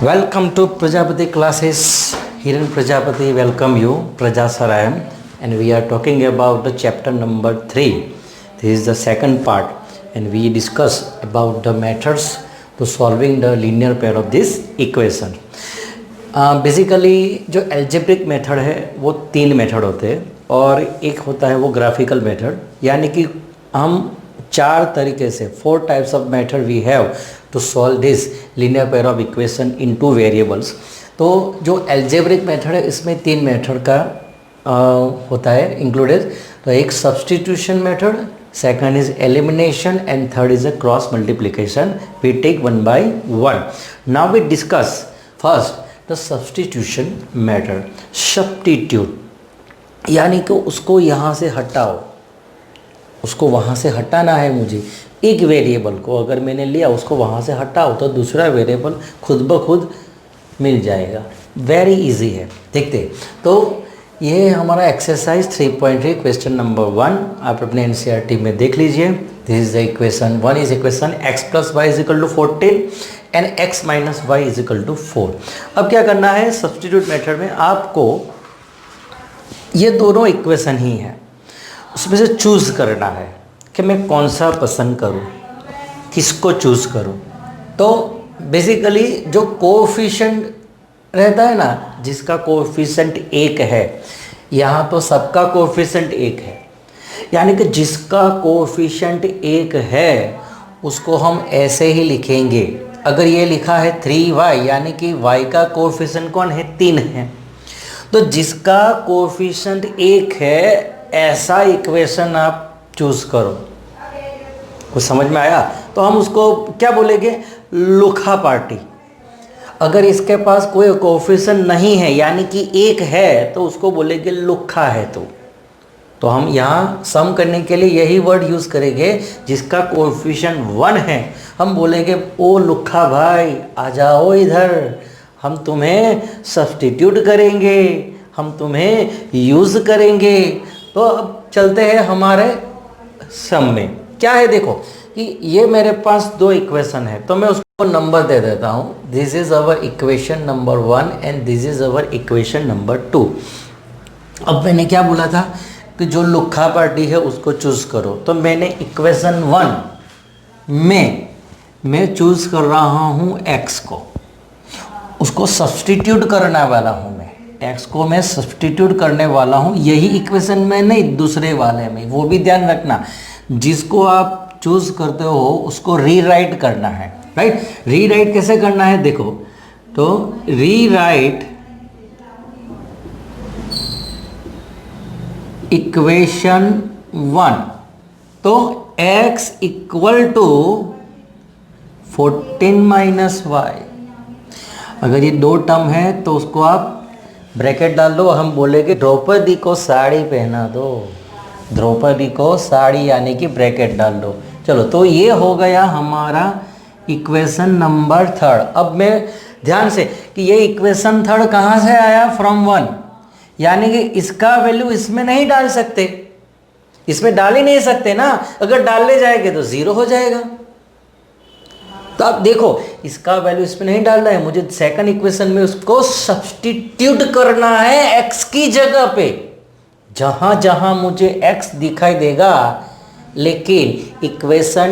Welcome to Prajapati classes. Hiren Prajapati welcome you. Prajasaram, and we are talking about the chapter number 3. This is the second part, and we discuss about the methods to solving the linear pair of this equation. Basically जो algebraic method है वो 3 method होते हैं और एक होता है वो ग्राफिकल मेथड, यानी कि हम 4 तरीके से 4 types of method we have to solve this linear pair of equation in 2 variables. तो जो एल्जेब्रिक मेथड है इसमें 3 मेथड का होता है इंक्लूडेड। तो एक substitution method, second is elimination and third is a cross multiplication. We take 1 by 1। Now we discuss first the substitution method. Substitute यानी कि उसको यहाँ से हटाओ, उसको वहाँ से हटाना है मुझे। एक वेरिएबल को अगर मैंने लिया उसको वहाँ से हटाओ तो दूसरा वेरिएबल खुद ब खुद मिल जाएगा। वेरी इजी है, देखते। तो ये हमारा एक्सरसाइज 3.3 क्वेश्चन नंबर 1 आप अपने एनसीईआरटी में देख लीजिए। This is the equation 1 is equation x + y = 14 and x - y = 4। अब क्या करना है, सब्स्टिट्यूट मेथड में आपको ये दोनों इक्वेशन ही है, उसमें से चूज़ करना है कि मैं कौन सा पसंद करूं, किसको चूज़ करूं। तो बेसिकली जो कोएफिशिएंट रहता है ना, जिसका कोएफिशिएंट 1 है, यहाँ तो सबका कोएफिशिएंट 1 है, यानी कि जिसका कोएफिशिएंट 1 है उसको हम ऐसे ही लिखेंगे। अगर ये लिखा है 3y यानी कि y का कोएफिशिएंट कौन है, 3 है। तो जिसका कोएफिशिएंट 1 है ऐसा इक्वेशन आप चूज़ करो। कुछ समझ में आया? तो हम उसको क्या बोलेंगे, लुखा पार्टी। अगर इसके पास कोई कोएफिशिएंट नहीं है यानी कि 1 है तो उसको बोलेंगे लुखा है। तो हम यहाँ सम करने के लिए यही वर्ड यूज़ करेंगे, जिसका कोएफिशिएंट 1 है हम बोलेंगे ओ लुखा भाई आ जाओ इधर, हम तुम्हें सब्स्टिट्यूट करेंगे, हम तुम्हें यूज़ करेंगे। तो अब चलते हैं हमारे सम में। क्या है देखो कि ये मेरे पास 2 इक्वेशन है तो मैं उसको नंबर दे देता हूँ। This is our equation number 1 and this is our equation number 2। अब मैंने क्या बोला था कि जो लुखा पार्टी है उसको चूज़ करो। तो मैंने इक्वेशन 1 में मैं चूज़ कर रहा हूँ x को, उसको सब्स्टिट्यूट करने वाला हूँ मैं, x को मैं सब्स्टिट्यूट करने वाला हूँ। यही इक्वेशन में नहीं, दूसरे वाले में। वो भी ध्यान रखना, जिसको आप चूज़ करते हो उसको रीराइट करना है, राइट। रीराइट कैसे करना है देखो, तो रीराइट इक्वेशन 1। तो x = 14 - y। अगर ये 2 टर्म है तो उसको आप ब्रैकेट डाल दो। हम बोलेंगे द्रौपदी को साड़ी पहना दो, द्रौपदी को साड़ी यानी कि ब्रैकेट डाल दो। चलो, तो ये हो गया हमारा इक्वेशन नंबर 3। अब मैं ध्यान से कि ये इक्वेशन 3 कहाँ से आया, फ्रॉम 1, यानी कि इसका वैल्यू इसमें नहीं डाल सकते, इसमें डाल ही नहीं सकते ना। अगर डालने जाएंगे तो 0 हो जाएगा। तो अब देखो इसका वैल्यू इसमें नहीं डालना है, मुझे सेकंड इक्वेशन में उसको सब्स्टिट्यूट करना है x की जगह पे, जहां जहां मुझे x दिखाई देगा। लेकिन इक्वेशन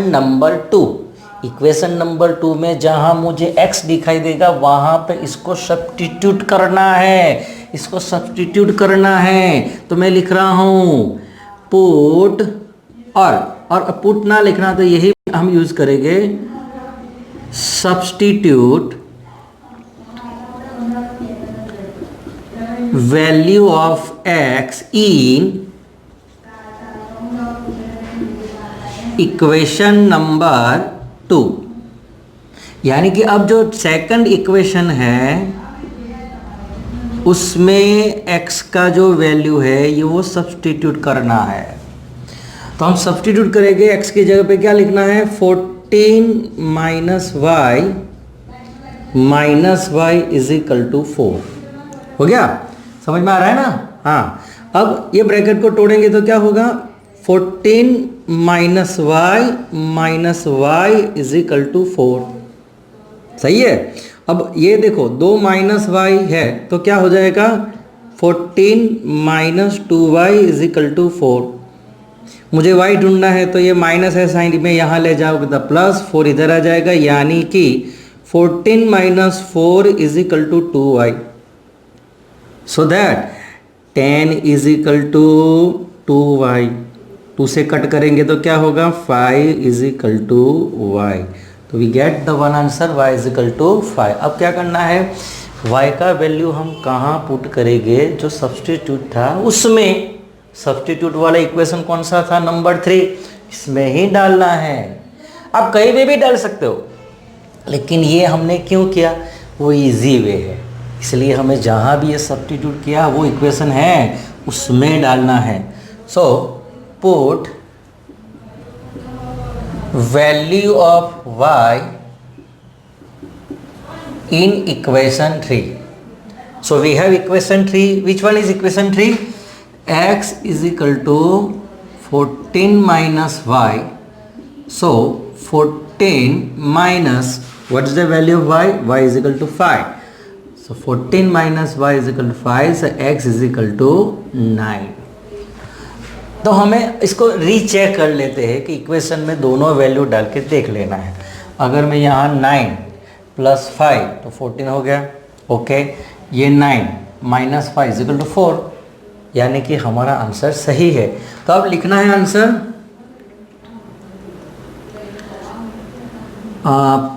नंबर 2 में जहां मुझे x दिखाई देगा वहां पे इसको सब्स्टिट्यूट करना है, इसको सब्स्टिट्यूट करना है। तो मैं लिख रहा हूं पुट, और पुट ना लिखना तो यही हम यूज करेंगे, substitute value of x in equation number 2। यानी कि अब जो सेकंड इक्वेशन है उसमें x का जो वैल्यू है ये वो सब्स्टिट्यूट करना है। तो हम सब्स्टिट्यूट करेंगे, x की जगह पे क्या लिखना है, 14 - y = 4। हो गया, समझ में आ रहा है ना? हाँ, अब ये ब्रैकेट को तोड़ेंगे तो क्या होगा, 14 - y - y = 4। सही है। अब ये देखो 2 माइनस वाई है तो क्या हो जाएगा 14 minus 2y is equal to 4। मुझे y ढूंढना है तो ये माइनस है साइन में यहाँ ले जाओगे तो प्लस 4 इधर आ जाएगा, यानी कि 14 minus 4 is equal to 2y। So that 10 is equal to 2y। 2 से कट करेंगे तो क्या होगा 5 इज इक्वल टू y। तो we get the one answer y is equal to 5। अब क्या करना है, y का वैल्यू हम कहाँ पुट करेंगे, जो सब्स्टिट्यूट था उसमें। सब्स्टिट्यूट वाला इक्वेशन कौन सा था, नंबर 3, इसमें ही डालना है। आप कहीं भी डाल सकते हो, लेकिन ये हमने क्यों किया, वो इजी वे है, इसलिए हमें जहाँ भी ये सब्स्टिट्यूट किया वो इक्वेशन है उसमें डालना है। So put value of y in equation 3. So we have equation 3. Which one is equation 3? X is equal to 14 minus y. So 14 minus, what is the value of y? Y is equal to 5. So 14 minus y is equal to 5. So x is equal to 9. तो हमें इसको recheck कर लेते हैं कि equation में दोनों value डाल के देख लेना है। अगर मैं यहाँ 9 प्लस 5 तो 14 हो गया, ओके। ये 9 माइनस 5 इज इक्वल टू 4, यानी कि हमारा आंसर सही है। तो अब लिखना है answer,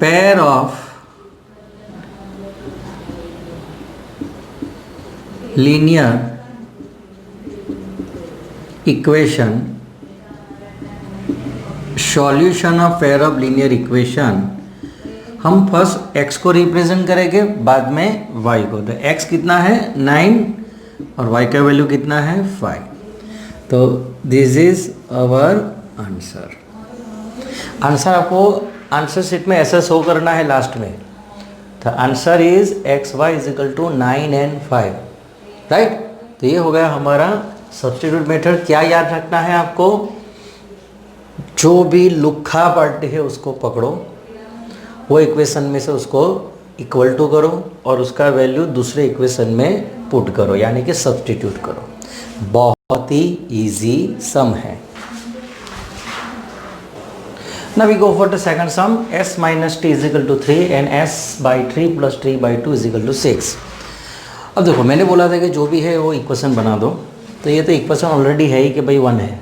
pair of linear equation, solution of pair of linear equation. हम फर्स्ट x को रिप्रेजेंट करेंगे, बाद में y को। तो x कितना है 9 और y का वैल्यू कितना है 5। तो this is our answer. Answer आपको आंसर शीट में ऐसा शो करना है लास्ट में। तो answer is xy is equal to 9 and 5, right. तो ये हो गया हमारा सब्स्टिट्यूट मेथड। क्या याद रखना है आपको, जो भी लुक्खा पार्टी है उसको पकड़ो, वो इक्वेशन में से उसको इक्वल टू करो और उसका वैल्यू दूसरे इक्वेशन में पुट करो, यानी कि सब्स्टिट्यूट करो। बहुत ही इजी सम है। Now we go for the second sum, s minus t is equal to 3 and s by 3 plus 3 by 2 is equal to 6। अब देखो मैंने बोला था कि जो भी है वो इक्वेशन बना दो, तो ये तो इक्वेशन ऑलरेडी है ही कि भाई 1 है,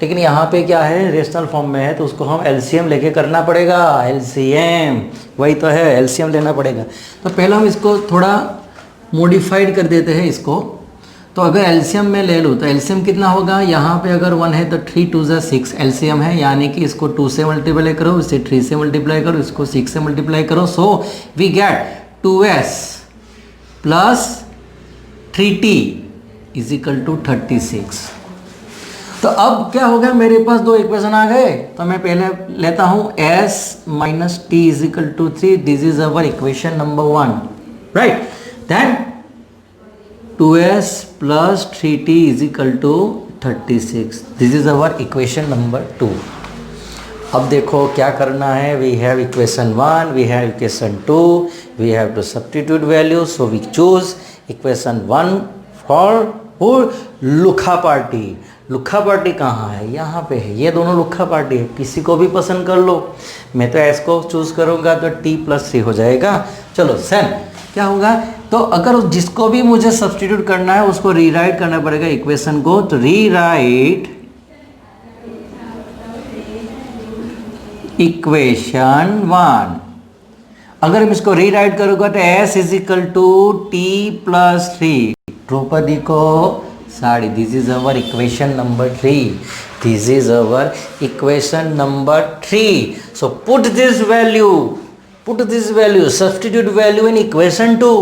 लेकिन यहाँ पे क्या है रेशनल फॉर्म में है, तो उसको हम एलसीएम लेके करना पड़ेगा। एलसीएम वही तो है, एलसीएम लेना पड़ेगा। तो पहले हम इसको थोड़ा मॉडिफाइड कर देते हैं इसको। तो अगर एलसीएम में ले लूँ तो एलसीएम कितना होगा, यहाँ पे अगर 1 है तो 3 2 6 एलसीएम है, यानी कि इसको 2 से मल्टीप्लाई करो, इसे 3 से मल्टीप्लाई करो, इसको 6 से मल्टीप्लाई करो। So we get 2s plus 3t is equal to 36। तो अब क्या हो गया, मेरे पास दो इक्वेशन आ गए। तो मैं पहले लेता हूँ s minus T is equal to 3, this is our equation number 1, right. Then 2s plus 3t is equal to 36, this is our equation number 2। अब देखो क्या करना है, we have equation 1, we have equation 2, we have to substitute value. So we choose equation 1 for लुखा party. लुखा party कहाँ है, यहाँ पे है। ये दोनों लुखा पार्टी है, किसी को भी पसंद कर लो। मैं तो एस को चूज करूँगा तो t प्लस 3 हो जाएगा। चलो सेन क्या होगा, तो अगर जिसको भी मुझे सब्स्टिट्यूट करना है उसको रीराइट करना पड़ेगा इक्वेशन को। तो रीराइट इक्वेशन 1। अगर हम इसको रीराइट करूँगा तो s is equal to t plus 3, Draupadi को sari. This is our equation number 3, this is our equation number 3। So put this value substitute value in equation 2।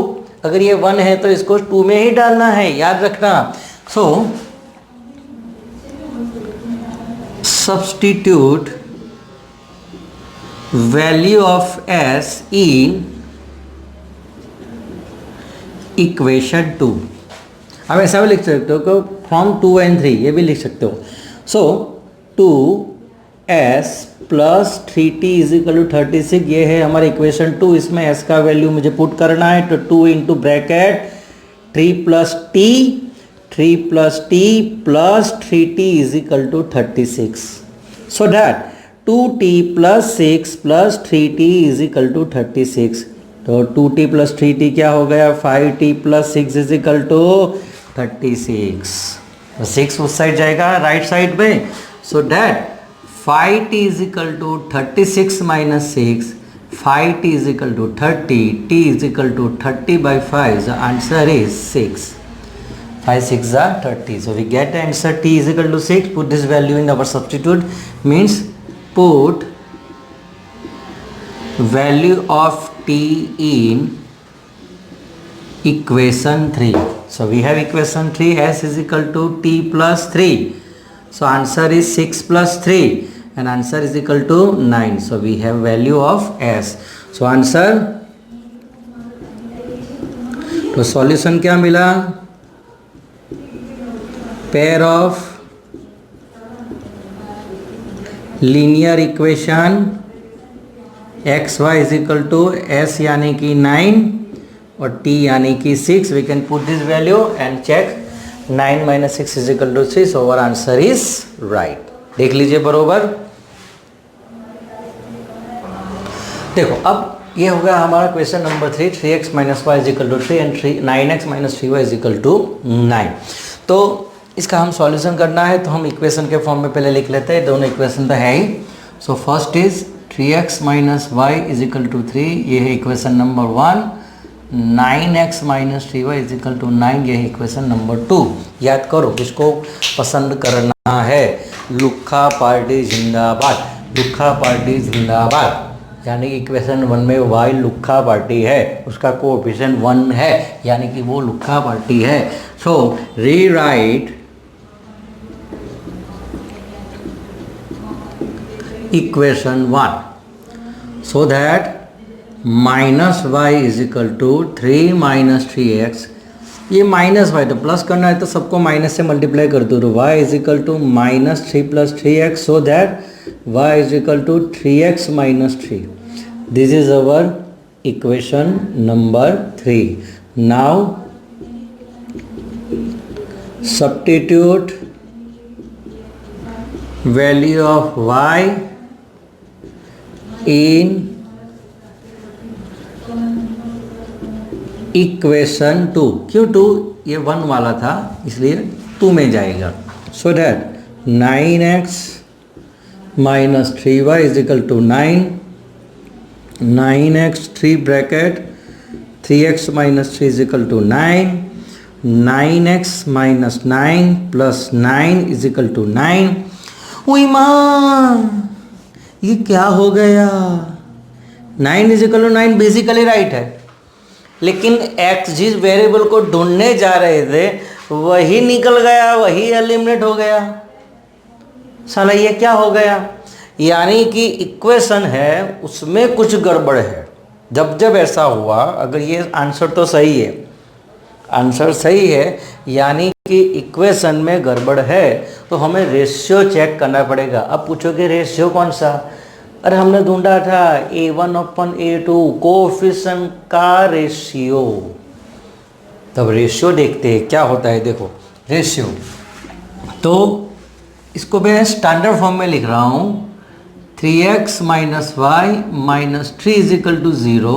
अगर ये 1 है तो इसको 2 में ही डालना है, याद रखना। So substitute value of s in equation 2। अब ऐसा भी लिख सकते हो कि फ्रॉम 2 and 3, ये भी लिख सकते हो। So 2s plus 3t is equal to 36, ये है हमारा इक्वेशन 2। इसमें s का वैल्यू मुझे पुट करना है, तो 2 into bracket 3 plus t plus 3t is equal to 36, so that 2t plus 6 plus 3t is equal to 36। तो 2t प्लस 3t क्या हो गया, 5t plus 6 is equal to 36। 6 उस साइड जाएगा राइट साइड में, so that 5t is equal to 36 minus 6, 5t is equal to 30, t is equal to 30 by 5, the answer is 6. 5 6 are 30, so we get the answer t is equal to 6. Put this value in our substitute, means put value of t in equation 3. So we have equation 3, s is equal to t plus 3, so answer is 6 plus 3 and answer is equal to 9. So we have value of s. So answer, तो solution क्या मिला, pair of linear equation x y is equal to s यानी कि 9 और t यानी कि 6. We can put this value and check 9 minus 6 is equal to 3, so our answer is right. देख लीजिए बरोबर। देखो अब ये हो गया हमारा question number 3, 3x minus y is equal to 3 and 9x minus 3y is equal to 9। तो इसका हम सॉल्यूशन करना है, तो हम इक्वेशन के फॉर्म में पहले लिख लेते हैं, दोनों इक्वेशन तो है ही। So first is 3x minus y is equal to 3, ये है equation number 1। 9x minus 3y is equal to 9, ये है इक्वेशन नंबर 2। याद करो किसको पसंद करना है, लुक्खा पार्टी जिंदाबाद, लुक्खा पार्टी जिंदाबाद। यानी कि इक्वेशन 1 में y लुक्खा पार्टी है, उसका कोएफिशिएंट 1 है, यानी कि वो लुक्खा पार्टी है। So rewrite equation 1 so that minus y is equal to 3 minus 3x, ये माइनस वाई तो प्लस करना है, तो सबको माइनस से मल्टीप्लाई कर दो, तो y is equal to minus 3 plus 3x, so that y is equal to 3x minus 3. This is our equation number 3. Now substitute value of y in equation 2. क्यों 2? ये 1 वाला था इसलिए 2 में जाएगा, so that 9x minus 3y is equal to 9, 9x 3 bracket 3x minus 3 is equal to 9, 9x minus 9 plus 9 is equal to 9। ओए माँ ये क्या हो गया, 9 is equal to 9 basically right है, लेकिन x जिस वेरिएबल को ढूंढने जा रहे थे वही निकल गया, वही एलिमिनेट हो गया। साला ये क्या हो गया, यानी कि इक्वेशन है उसमें कुछ गड़बड़ है। जब जब ऐसा हुआ, अगर ये आंसर तो सही है, आंसर सही है यानी कि इक्वेशन में गड़बड़ है, तो हमें रेशियो चेक करना पड़ेगा। अब पूछोगे रेशियो कौन सा, अरे हमने ढूंढा था A1/A2 कोएफिशिएंट का रेशियो। तब रेशियो देखते हैं क्या होता है। देखो रेशियो, तो इसको मैं स्टैंडर्ड फॉर्म में लिख रहा हूँ, 3x minus y minus 3 is equal to 0,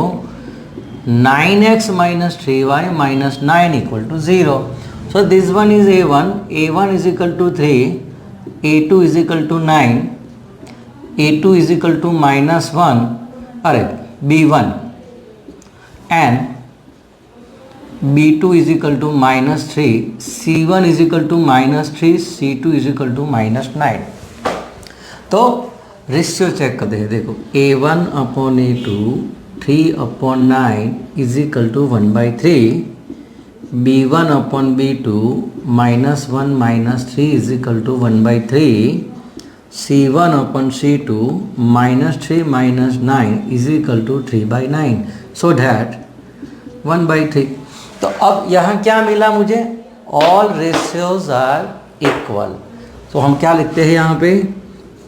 9x minus 3y minus 9 equal to 0। So this one is A1, A1 is equal to 3, A2 is equal to 9, A2 is equal to minus 1, अरे B1 and B2 is equal to minus 3, C1 is equal to minus 3, C2 is equal to minus 9। तो ratio check करते हैं। देखो A1/A2 3/9 is equal to 1/3, B1/B2 -1 -3 is equal to 1/3, C1/C2 -3 -9 is equal to 3/9, so that 1/3। तो अब यहाँ क्या मिला मुझे, ऑल रेशियोज आर इक्वल। तो हम क्या लिखते हैं यहाँ पे,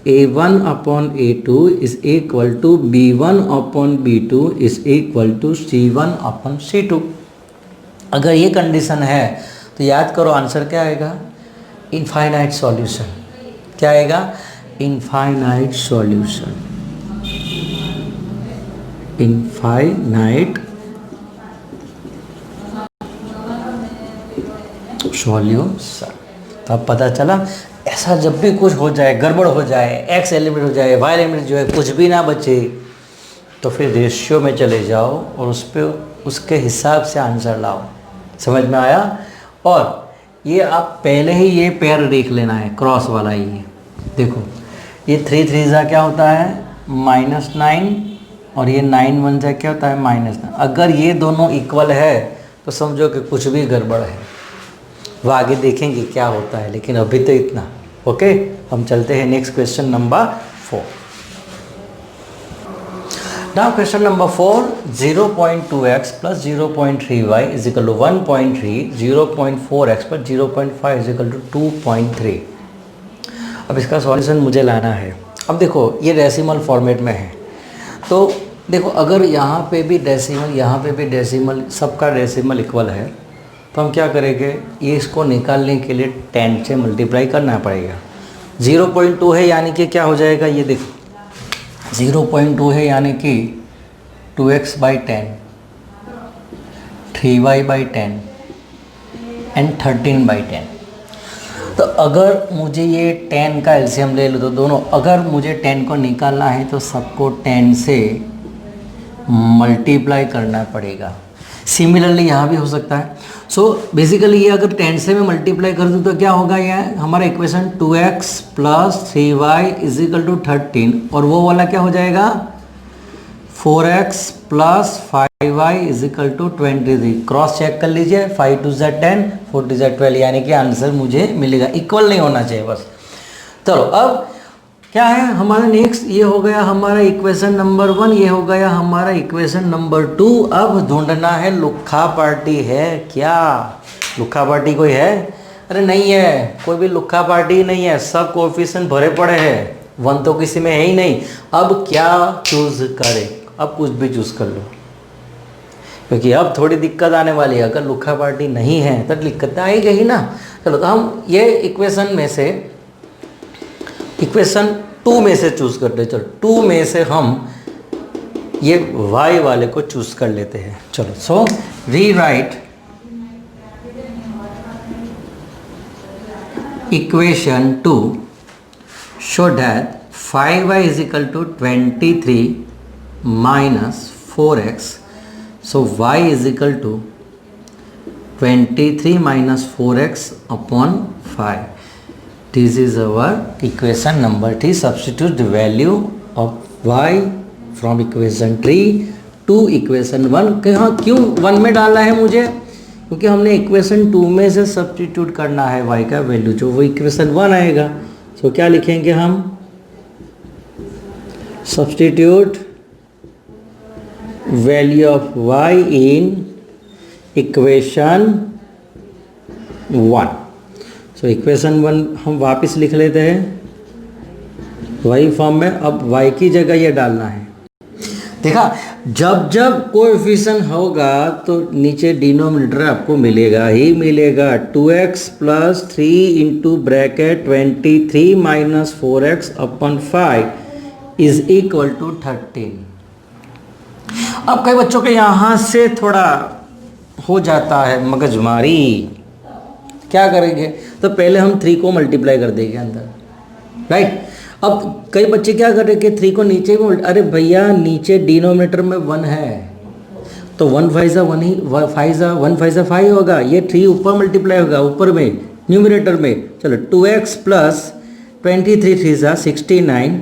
A1 upon A2 is equal to B1 upon B2 is equal to C1 upon C2। अगर ये कंडीशन है तो याद करो आंसर क्या आएगा, इनफाइनाइट सॉल्यूशन। क्या आएगा, इनफाइनाइट सॉल्यूशन, इनफाइनाइट सॉल्यूशन। तो अब पता चला, ऐसा जब भी कुछ हो जाए, गड़बड़ हो जाए, एक्स एलिमेंट हो जाए, वाई एलिमेंट जो है कुछ भी ना बचे, तो फिर रेशियो में चले जाओ और उस पर उसके हिसाब से आंसर लाओ। समझ में आया। और ये आप पहले ही ये पेयर देख लेना है, क्रॉस वाला ही है। देखो ये 3 3 जा क्या होता है, -9, और ये 9 1 जा क्या होता है, -9। अगर ये दोनों इक्वल है तो समझो कि कुछ भी गड़बड़ है। वो आगे देखेंगे क्या होता है, लेकिन अभी तो इतना। ओके, हम चलते हैं next question number 4। Now question number 4, 0.2x plus 0.3y is equal to 1.3, 0.4x plus 0.5 is equal to 2.3। अब इसका सॉल्यूशन मुझे लाना है। अब देखो ये डेसिमल फॉर्मेट में है, तो देखो अगर यहाँ पे भी डेसिमल, यहाँ पे भी डेसिमल, सबका डेसिमल इक्वल है, तो हम क्या करेंगे, ये इसको निकालने के लिए 10 से मल्टीप्लाई करना पड़ेगा। 0.2 है यानी कि क्या हो जाएगा, ये देखो 0.2 है यानी कि 2x by 10, 3y by 10 and 13 by 10। तो अगर मुझे ये 10 का एलसीएम ले लो तो दोनों, अगर मुझे 10 को निकालना है तो सबको 10 से मल्टीप्लाई करना पड़ेगा। सिमिलरली यहाँ भी हो सकता है। सो बेसिकली ये अगर 10 से मैं मल्टीप्लाई कर दूँ तो क्या होगा, ये हमारा equation 2x plus 3y is equal to 13, और वो वाला क्या हो जाएगा 4x plus 5y is equal to 23। Cross check कर लीजिए, 5 2 ज़ा 10, 4 2 ज़ा 12, यानी कि आंसर मुझे मिलेगा। इक्वल नहीं होना चाहिए बस। चलो अब क्या है हमारा नेक्स्ट, ये हो गया हमारा इक्वेशन नंबर 1, ये हो गया हमारा इक्वेशन नंबर 2। अब ढूंढना है लुक्खा पार्टी है क्या, लुक्खा पार्टी कोई है? अरे नहीं है, कोई भी लुक्खा पार्टी नहीं है, सब कोएफिशिएंट भरे पड़े हैं, 1 तो किसी में है ही नहीं। अब क्या चूज करें, अब कुछ भी चूज कर लो, क्योंकि अब थोड़ी दिक्कत आने वाली है। अगर लुक्खा पार्टी नहीं है तो दिक्कत आएगी ही ना। चलो तो हम ये इक्वेशन में से, इक्वेशन 2 में से चूज करते हैं। चलो 2 में से हम ये y वाले को चूज कर लेते हैं। चलो so rewrite equation 2 so that 5y is equal to 23 minus 4x। So y is equal to 23 minus 4x upon 5। This is our equation number 3. Substitute the value of y from equation 3 to equation 1। कहाँ क्यों 1 में डालना है मुझे, क्योंकि हमने equation 2 में से सब्सटीट्यूट करना है y का वैल्यू, जो वो इक्वेशन 1 आएगा। सो क्या लिखेंगे हम, substitute value of y in equation 1। तो इक्वेशन 1 हम वापस लिख लेते हैं वही फॉर्म में। अब y की जगह ये डालना है। देखा, जब जब कोएफिशिएंट होगा तो नीचे डिनोमिनेटर आपको मिलेगा ही मिलेगा। 2x plus 3 into bracket 23 minus 4x upon 5 is equal to 13। अब कई बच्चों के यहाँ से थोड़ा हो जाता है मगजमारी, क्या करेंगे, तो पहले हम 3 को मल्टीप्लाई कर देंगे अंदर, राइट। अब कई बच्चे क्या कर रहे हैं कि 3 को नीचे में, अरे भैया नीचे डिनोमिनेटर में 1 है तो 1 5 ज़ा 1 ही, 1 5 ज़ा 5 होगा। ये 3 ऊपर मल्टीप्लाई होगा ऊपर में न्यूमिनेटर में। चलो 2x प्लस 23 3 ज़ा 69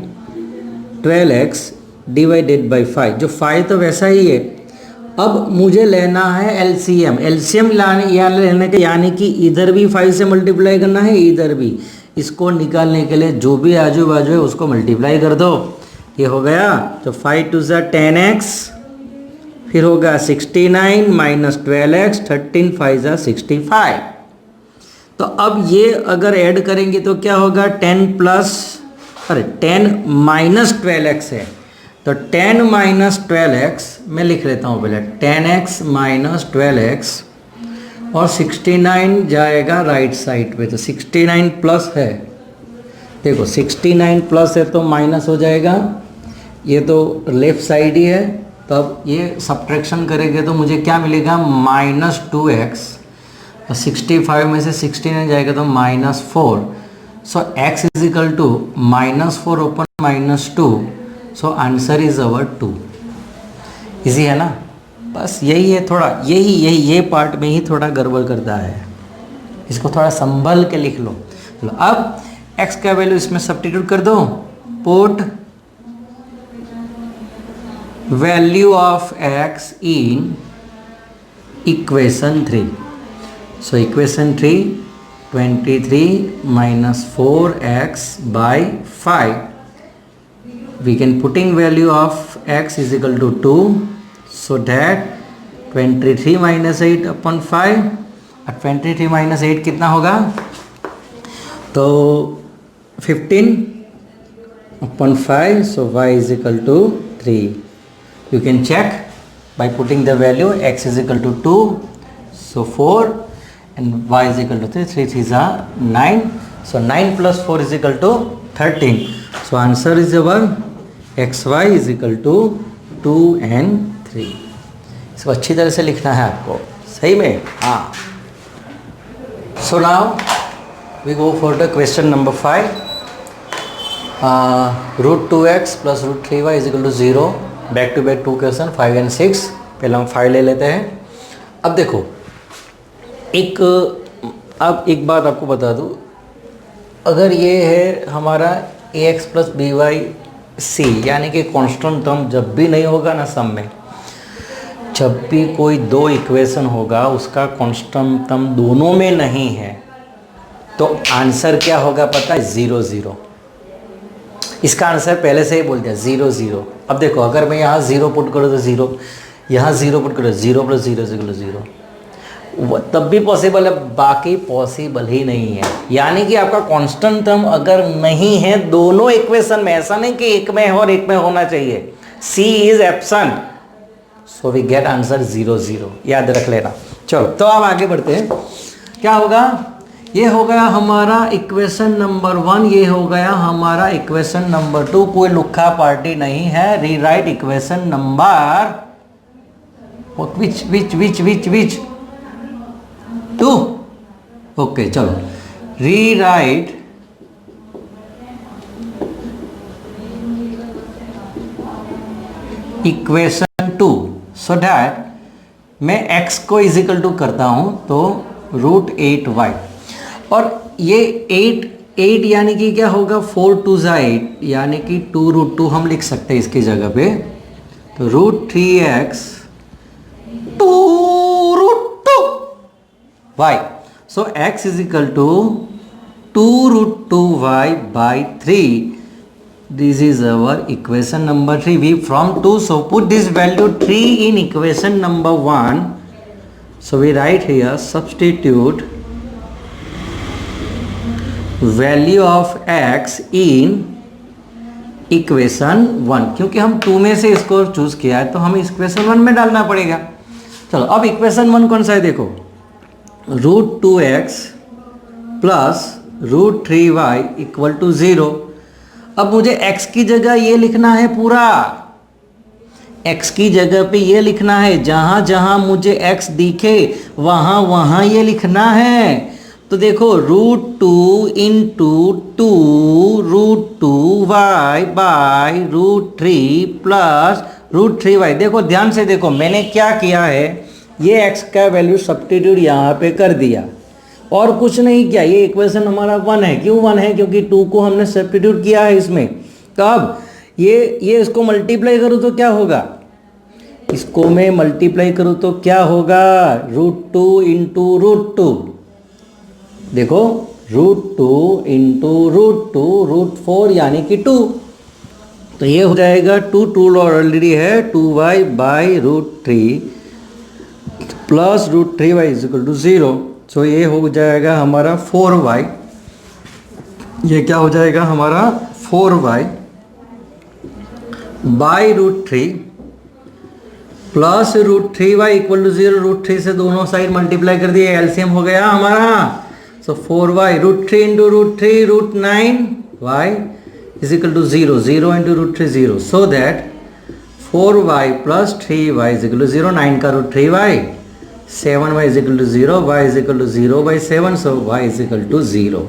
12x डिवाइडेड बाई 5, जो 5 तो वैसा ही है। अब मुझे लेना है एलसीएम, एलसीएम लेने के, यानी कि इधर भी 5 से मल्टीप्लाई करना है, इधर भी। इसको निकालने के लिए जो भी आजू बाजू है उसको मल्टीप्लाई कर दो। ये हो गया तो 5 2 ज़ा 10x, फिर होगा 69 माइनस 12x, 13 5 ज़ा 65। तो अब ये अगर ऐड करेंगे तो क्या होगा, 10 प्लस अरे 10 माइनस 12x है, तो 10 माइनस 12x मैं लिख लेता हूँ पहले, 10x माइनस 12x और 69 जाएगा राइट साइड पे, तो 69 प्लस है, देखो 69 प्लस है तो माइनस हो जाएगा, ये तो लेफ्ट साइड ही है, तब ये सब्ट्रैक्शन करेंगे तो मुझे क्या मिलेगा, माइनस 2x, 65 में से 69 जाएगा तो -4, सो x is equal to -4 upon -2, so answer is our 2। Easy है ना, बस यही है, थोड़ा यही ये पार्ट में ही थोड़ा गड़बड़ करता है, इसको थोड़ा संभल के लिख लो। चलो अब x का वैल्यू इसमें सब्स्टिट्यूट कर दो, put value of x in equation 3, so equation 3, 23 minus 4x by 5, we can putting value of x is equal to 2, so that 23 minus 8 upon 5, और 23 minus 8 कितना होगा, तो 15 upon 5, so y is equal to 3, you can check by putting the value, x is equal to 2, so 4 and y is equal to 3, 3 3s are 9, so 9 plus 4 is equal to 13, so answer is our xy is equal to 2 and 3। इसको अच्छी तरह से लिखना है आपको, सही में, हाँ। So now we go for the question number 5, √2x plus √3y is equal to 0, back to back 2 question 5 and 6, पहले हम 5 ले लेते हैं। अब देखो अब एक बात आपको बता दूँ, अगर ये है हमारा ax प्लस by/c यानी कि कांस्टेंट टर्म जब भी नहीं होगा ना सम में, जब भी कोई दो इक्वेशन होगा उसका कांस्टेंट टर्म दोनों में नहीं है, तो आंसर क्या होगा पता है, 0 0। इसका आंसर पहले से ही बोल दिया, 0 0। अब देखो अगर मैं यहाँ 0 पुट करूँ तो 0, यहाँ 0 पुट करो, 0 प्लस 0 इज इक्वल टू 0, तब भी पॉसिबल है, बाकी पॉसिबल ही नहीं है। यानी कि आपका कांस्टेंट टर्म अगर नहीं है दोनों इक्वेशन में, ऐसा नहीं कि एक में है और एक में होना चाहिए, C is absent, so we get answer 0 0, याद रख लेना। चलो तो अब आगे बढ़ते हैं, क्या होगा, ये हो गया हमारा इक्वेशन नंबर 1, ये हो गया हमारा इक्वेशन नंबर 2, कोई लुक्खा पार्टी नहीं है। Rewrite equation number which 2, okay चलो, रीराइट इक्वेशन 2 सो दैट मैं x को इज इक्वल टू करता हूं तो √8y, और ये 8 यानी कि क्या होगा, 4 2 8 यानी कि 2√2 हम लिख सकते हैं इसकी जगह पे, तो √3x 2√2y, so x is equal to 2√2y by 3, this is our equation number 3, we from 2, so put this value 3 in equation number 1, so we write here substitute value of x in equation 1, क्योंकि हम 2 में से इसको choose किया है तो हमें equation 1 में डालना पड़ेगा। चलो अब इक्वेशन 1 कौन सा है, देखो √2x plus √3y equal to 0। अब मुझे x की जगह ये लिखना है, पूरा x की जगह पे ये लिखना है, जहां जहां मुझे x दिखे वहां वहां ये लिखना है। तो देखो √2 into 2√2y bye √3 plus √3y। देखो ध्यान से देखो, मैंने क्या किया है, ये x का वैल्यू सब्स्टिट्यूट यहाँ पे कर दिया और कुछ नहीं किया। ये इक्वेशन हमारा 1 है, क्यों 1 है, क्योंकि 2 को हमने सब्स्टिट्यूट किया है इसमें। तो अब ये इसको मल्टीप्लाई करूँ तो क्या होगा, इसको मैं मल्टीप्लाई करूँ तो क्या होगा, √2 इंटू √2, देखो √2 इंटू √2 √4 यानी कि 2, तो ये हो जाएगा 2 ऑलरेडी है, 2y by √3 plus √3y is equal to 0, सो ये हो जाएगा हमारा 4y, ये क्या हो जाएगा हमारा 4y by root three plus root three y equal to 0। Root three से दोनों साइड मल्टीप्लाई कर दिए, एलसीएम हो गया हमारा। So 4y root three into root three root 9y is equal to 0। 0 into root three 0, so that 4y plus 3y is equal to 0। 9 का root 3y, 7y is equal to 0, y is equal to 0 by 7, so y is equal to 0।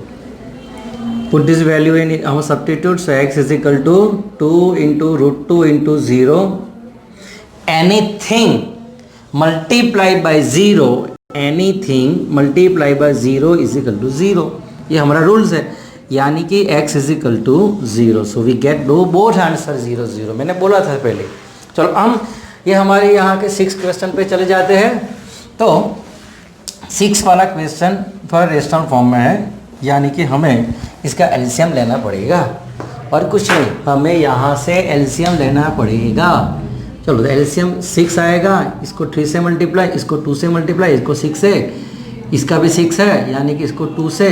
Put this value in our substitute, so x is equal to 2 into root 2 into 0. Anything multiplied by 0, anything multiplied by 0 is equal to 0. ये हमारा rules है, यानी कि x is equal to 0. So we get both answer 0 0. मैंने बोला था पहले। चलो हम ये हमारे यहाँ के 6 क्वेश्चन पे चले जाते हैं। तो 6 वाला क्वेश्चन थोड़ा रेशनल फॉर्म में है, यानी कि हमें इसका एलसीएम लेना पड़ेगा और कुछ नहीं, हमें यहाँ से एलसीएम लेना पड़ेगा। चलो एलसीएम 6 आएगा, इसको 3 से मल्टीप्लाई, इसको 2 से मल्टीप्लाई, इसको 6 से, इसका भी 6 है, यानी कि इसको 2 से,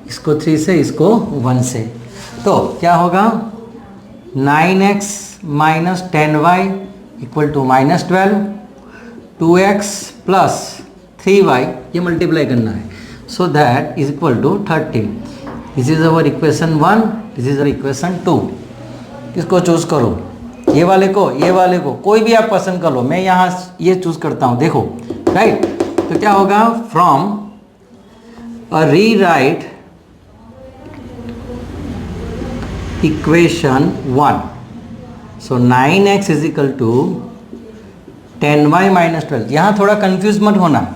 इसको 3 से, इसको 1 से। तो क्या होगा 9x minus 10y equal to minus 12, 2x plus 3y ये मल्टीप्लाई करना है, so that is equal to 13। This is our equation 1, this is our equation 2। किसको चूज करो, ये वाले को, ये वाले को, कोई भी आप पसंद कर लो। मैं यहाँ ये चूज करता हूँ, देखो राइट। तो क्या होगा, from a rewrite equation 1, so 9x is equal to 10y minus 12। यहाँ थोड़ा कंफ्यूज मत होना,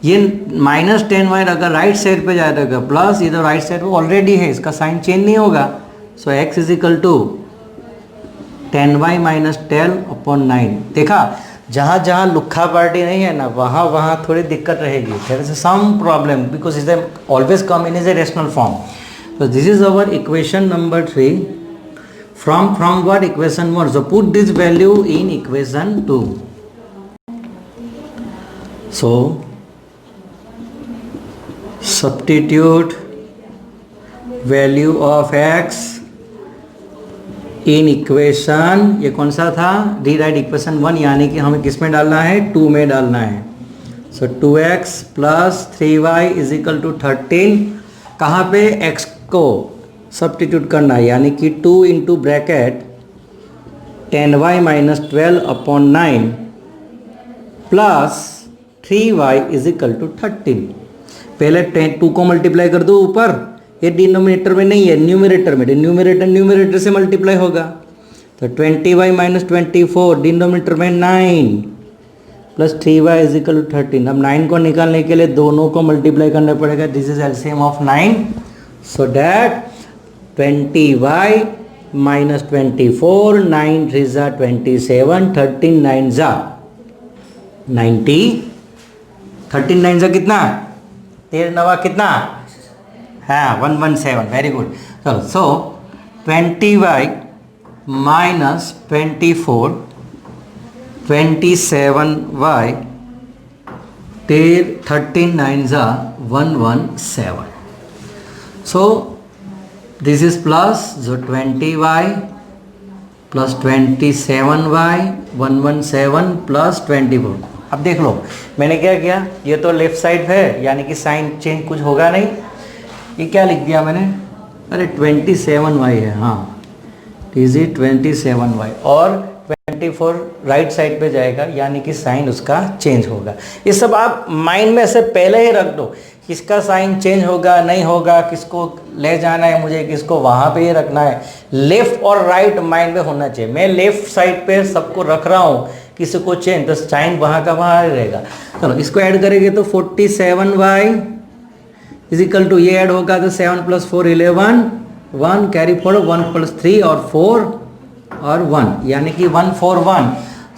ये माइनस 10y अगर राइट साइड पे जाएगा प्लस, इधर राइट साइड पे ऑलरेडी है, इसका साइन चेंज नहीं होगा। So x is equal to 10y minus 12 upon 9। देखा, जहाँ जहाँ लुक्खा पार्टी नहीं है ना, वहाँ वहाँ थोड़ी दिक्कत रहेगी, there is some problem because is always come in is a rational form. तो this is our equation number 3 from what equation 1। So put this value in equation 2। So substitute value of x in equation, ये कौन सा था, rewrite equation 1, यानी कि हमें किस में डालना है, 2 में डालना है। So 2x plus 3y is equal to 13। कहाँ पे x को सब्सटीट्यूट करना है, यानी कि 2 into bracket 10y minus 12 upon 9 plus 3y is equal to 13। पहले 2 को मल्टीप्लाई कर दो ऊपर, ये डिनोमिनेटर में नहीं है, न्यूमरेटर में। न्यूमरेटर से मल्टीप्लाई होगा, तो 20y माइनस 24, डिनोमिनेटर में 9 plus 3y is equal to 13। अब 9 को निकालने के लिए दोनों को मल्टीप्लाई करना पड़ेगा। This is LCM of 9, so that 20y minus 24, 9 3 जा 27, 13 9 जा 90, 13 9 जा कितना, 13 9 कितना, हाँ 117, वेरी गुड। चलो सो 20y माइनस 24, 27y 13 9 जा 117। सो दिस इज प्लस, जो 20y प्लस 27y 117 प्लस 24। अब देख लो मैंने क्या किया, ये तो लेफ्ट साइड है, यानी कि साइन चेंज कुछ होगा नहीं। ये क्या लिख दिया मैंने, अरे 27y है, हाँ इज इट 27y, और 24 राइट साइड पे जाएगा, यानी कि साइन उसका चेंज होगा। ये सब आप माइंड में से पहले ही रख दो, किसका साइन चेंज होगा नहीं होगा, किसको ले जाना है मुझे, किसको वहाँ पे ही रखना है। लेफ्ट और राइट माइंड में होना चाहिए। मैं लेफ्ट साइड पे सबको रख रहा हूँ, किसी को चेंज, तो साइन वहाँ का वहाँ रहेगा। चलो इसको ऐड करेंगे तो 47y इज इक्वल टू, ये ऐड होगा तो 7 प्लस 4 11, 1 कैरी फॉरवर्ड, 1 प्लस 3 और 4 और 1, यानी कि 141।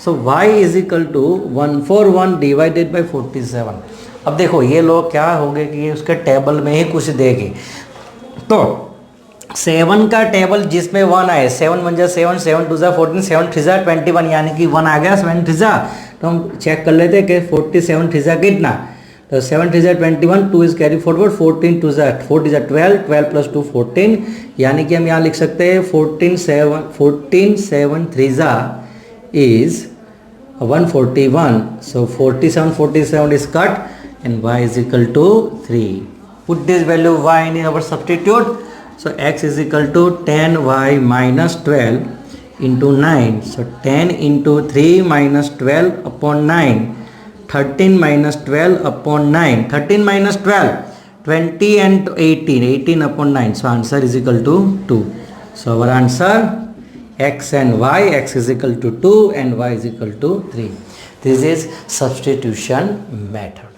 So y is equal to 141 divided by 47। अब देखो ये लोग क्या हो गए कि उसके टेबल में ही कुछ देगी, तो 7 का टेबल जिसमें 1 आए, 7 1 जा 7, 7 2 जा 14, 7 3 जा 21, यानी कि 1 आ गया 7 3 जा। तो हम चेक कर लेते हैं कि 47 3 जा कितना, तो 7 3 जा 21, 2 इज कैरी फॉरवर्ड, 14 2 जा 4 जा 12, 12 प्लस 2 14, यानी कि हम यहाँ लिख सकते हैं 14 7 3 जा is 141. So 47 is cut and y is equal to 3. Put this value y in our substitute. So x is equal to 10y minus 12 into 9. So 10 into 3 minus 12 upon 9. 13 minus 12 upon 9. 13 minus 12. 20 and 18. 18 upon 9. So answer is equal to 2. So our answer x and y, x is equal to 2 and y is equal to 3. This is substitution method.